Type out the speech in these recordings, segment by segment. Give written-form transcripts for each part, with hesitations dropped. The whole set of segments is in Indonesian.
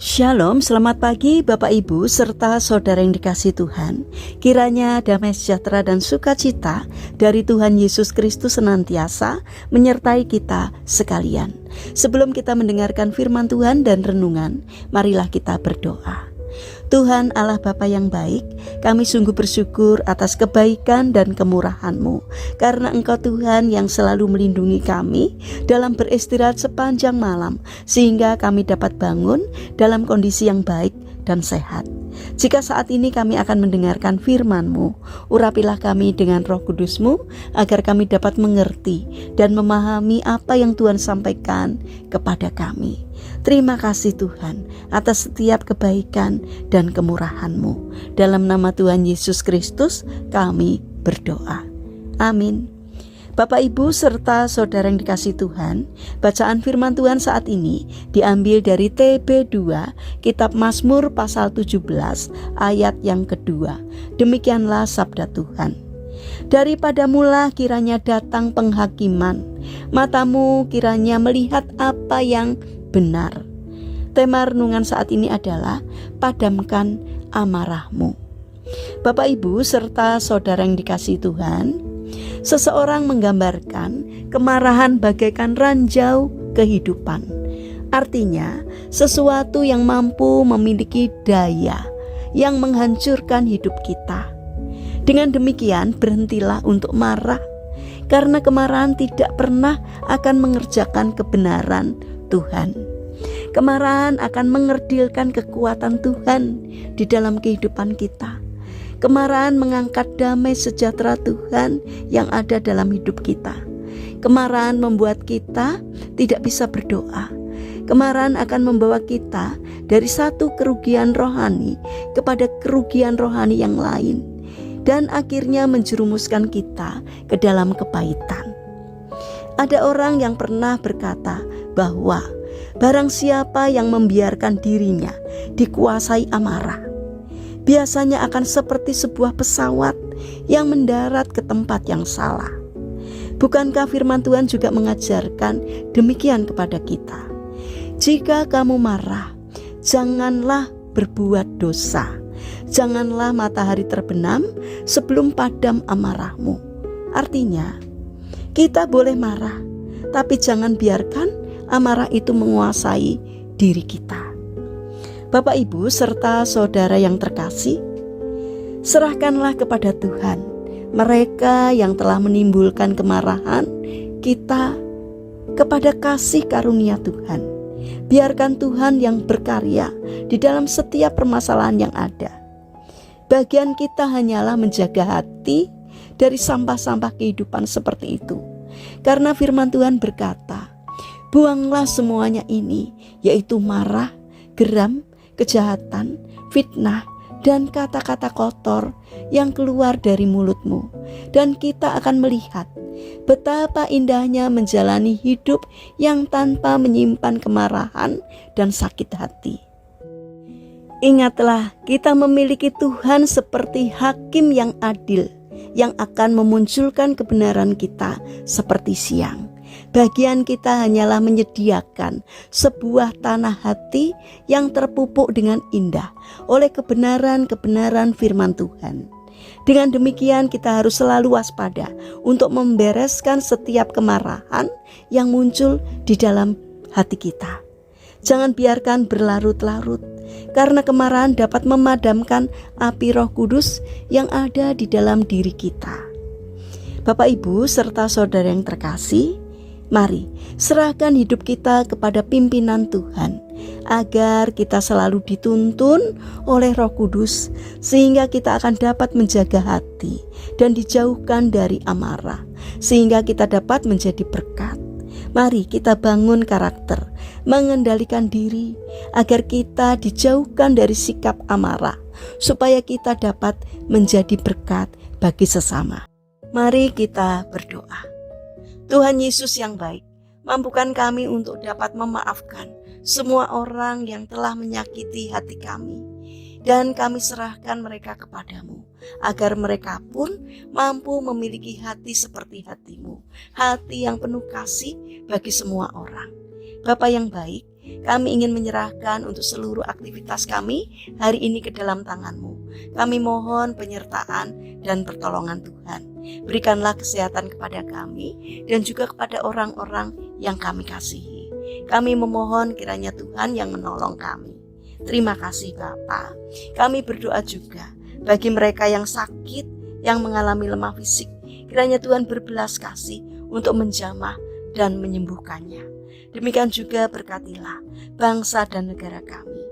Shalom, selamat pagi Bapak Ibu serta saudara yang dikasihi Tuhan. Kiranya damai sejahtera dan sukacita dari Tuhan Yesus Kristus senantiasa menyertai kita sekalian. Sebelum kita mendengarkan firman Tuhan dan renungan, marilah kita berdoa. Tuhan Allah Bapa yang baik, kami sungguh bersyukur atas kebaikan dan kemurahan-Mu, karena Engkau Tuhan yang selalu melindungi kami dalam beristirahat sepanjang malam, sehingga kami dapat bangun dalam kondisi yang baik dan sehat. Jika saat ini kami akan mendengarkan firman-Mu, urapilah kami dengan Roh Kudus-Mu, agar kami dapat mengerti dan memahami apa yang Tuhan sampaikan kepada kami. Terima kasih Tuhan atas setiap kebaikan dan kemurahan-Mu. Dalam nama Tuhan Yesus Kristus kami berdoa. Amin. Bapak Ibu serta saudara yang dikasihi Tuhan, bacaan firman Tuhan saat ini diambil dari TB2 Kitab Mazmur pasal 17 ayat yang kedua. Demikianlah sabda Tuhan. Daripada mula kiranya datang penghakiman, matamu kiranya melihat apa yang benar. Tema renungan saat ini adalah padamkan amarahmu. Bapak Ibu serta saudara yang dikasihi Tuhan, seseorang menggambarkan kemarahan bagaikan ranjau kehidupan. Artinya sesuatu yang mampu memiliki daya yang menghancurkan hidup kita. Dengan demikian berhentilah untuk marah, karena kemarahan tidak pernah akan mengerjakan kebenaran Tuhan. Kemarahan akan mengerdilkan kekuatan Tuhan di dalam kehidupan kita. Kemarahan mengangkat damai sejahtera Tuhan yang ada dalam hidup kita. Kemarahan membuat kita tidak bisa berdoa. Kemarahan akan membawa kita dari satu kerugian rohani kepada kerugian rohani yang lain, dan akhirnya menjerumuskan kita ke dalam kepahitan. Ada orang yang pernah berkata bahwa barang siapa yang membiarkan dirinya dikuasai amarah, biasanya akan seperti sebuah pesawat yang mendarat ke tempat yang salah. Bukankah firman Tuhan juga mengajarkan demikian kepada kita? Jika kamu marah, janganlah berbuat dosa. Janganlah matahari terbenam sebelum padam amarahmu. Artinya, kita boleh marah, tapi jangan biarkan amarah itu menguasai diri kita. Bapak Ibu serta saudara yang terkasih, serahkanlah kepada Tuhan mereka yang telah menimbulkan kemarahan kita kepada kasih karunia Tuhan. Biarkan Tuhan yang berkarya di dalam setiap permasalahan yang ada. Bagian kita hanyalah menjaga hati dari sampah-sampah kehidupan seperti itu. Karena firman Tuhan berkata, buanglah semuanya ini, yaitu marah, geram, kejahatan, fitnah, dan kata-kata kotor yang keluar dari mulutmu. Dan kita akan melihat betapa indahnya menjalani hidup yang tanpa menyimpan kemarahan dan sakit hati. Ingatlah, kita memiliki Tuhan seperti hakim yang adil, yang akan memunculkan kebenaran kita seperti siang. Bagian kita hanyalah menyediakan sebuah tanah hati yang terpupuk dengan indah oleh kebenaran-kebenaran firman Tuhan. Dengan demikian kita harus selalu waspada untuk membereskan setiap kemarahan yang muncul di dalam hati kita. Jangan biarkan berlarut-larut, karena kemarahan dapat memadamkan api Roh Kudus yang ada di dalam diri kita. Bapak Ibu serta saudara yang terkasih, mari serahkan hidup kita kepada pimpinan Tuhan, agar kita selalu dituntun oleh Roh Kudus, sehingga kita akan dapat menjaga hati dan dijauhkan dari amarah, sehingga kita dapat menjadi berkat. Mari kita bangun karakter, mengendalikan diri, agar kita dijauhkan dari sikap amarah, supaya kita dapat menjadi berkat bagi sesama. Mari kita berdoa. Tuhan Yesus yang baik, mampukan kami untuk dapat memaafkan semua orang yang telah menyakiti hati kami, dan kami serahkan mereka kepadamu, agar mereka pun mampu memiliki hati seperti hatimu, hati yang penuh kasih bagi semua orang. Bapa yang baik, Kami ingin menyerahkan untuk seluruh aktivitas kami hari ini ke dalam tangan-Mu. Kami mohon penyertaan dan pertolongan Tuhan. Berikanlah kesehatan kepada kami dan juga kepada orang-orang yang kami kasihi. Kami memohon kiranya Tuhan yang menolong kami. Terima kasih Bapa. Kami berdoa juga bagi mereka yang sakit, yang mengalami lemah fisik. Kiranya Tuhan berbelas kasih untuk menjamah dan menyembuhkannya. Demikian juga berkatilah bangsa dan negara kami.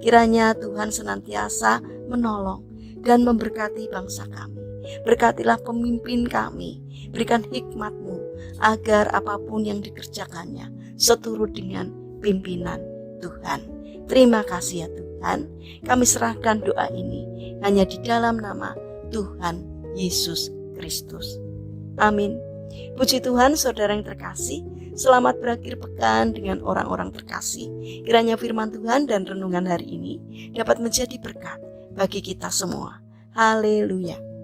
Kiranya Tuhan senantiasa menolong dan memberkati bangsa kami. Berkatilah pemimpin kami, berikan hikmat-Mu agar apapun yang dikerjakannya seturut dengan pimpinan Tuhan. Terima kasih ya Tuhan, kami serahkan doa ini hanya di dalam nama Tuhan Yesus Kristus. Amin. Puji Tuhan, saudara yang terkasih, selamat berakhir pekan dengan orang-orang terkasih. Kiranya firman Tuhan dan renungan hari ini dapat menjadi berkat bagi kita semua. Haleluya.